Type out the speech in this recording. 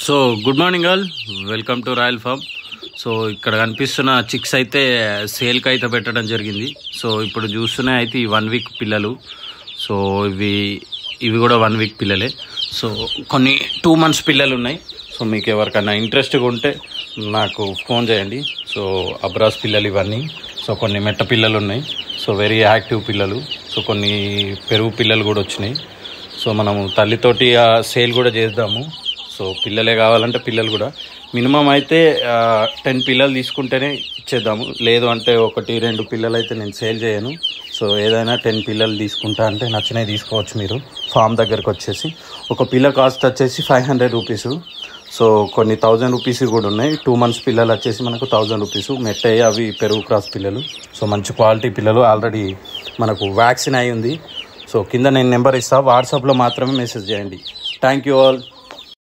So good morning all, welcome to Royal Farm. So ఇక్కడ కనిపిస్తున్న chicks అయితే సేల్కి అయితే పెట్టడం జరిగింది. సో ఇప్పుడు చూస్తూనే అయితే ఈ 1 వీక్ పిల్లలు. సో ఇవి కూడా 1 వీక్ పిల్లలే. సో కొన్ని 2 months పిల్లలు ఉన్నాయి. సో మీకు ఎవరికైనా ఇంట్రెస్ట్గా ఉంటే నాకు ఫోన్ చేయండి. సో అబ్రాస్ పిల్లలు ఇవన్నీ. సో కొన్ని మెట్ట పిల్లలు ఉన్నాయి. సో వెరీ యాక్టివ్ పిల్లలు. సో కొన్ని పెరుగు పిల్లలు కూడా వచ్చినాయి. సో మనము తల్లితోటి సేల్ కూడా చేద్దాము. సో పిల్లలే కావాలంటే పిల్లలు కూడా మినిమం అయితే 10 పిల్లలు తీసుకుంటేనే ఇచ్చేద్దాము. లేదు అంటే 1-2 పిల్లలు అయితే నేను సేల్ చేయను. సో ఏదైనా 10 పిల్లలు తీసుకుంటా అంటే నచ్చినవి తీసుకోవచ్చు మీరు ఫామ్ దగ్గరకు వచ్చేసి. ఒక పిల్ల కాస్ట్ వచ్చేసి 500 రూపీస్. సో కొన్ని 1000 రూపీస్ కూడా ఉన్నాయి. 2 months పిల్లలు వచ్చేసి మనకు 1000 రూపీస్. మెట్టయ్యి అవి పెరుగు క్రాస్ పిల్లలు. సో మంచి క్వాలిటీ పిల్లలు. ఆల్రెడీ మనకు వ్యాక్సిన్ అయి ఉంది. సో కింద నేను నెంబర్ ఇస్తాను, వాట్సాప్లో మాత్రమే మెసేజ్ చేయండి. Thank you all.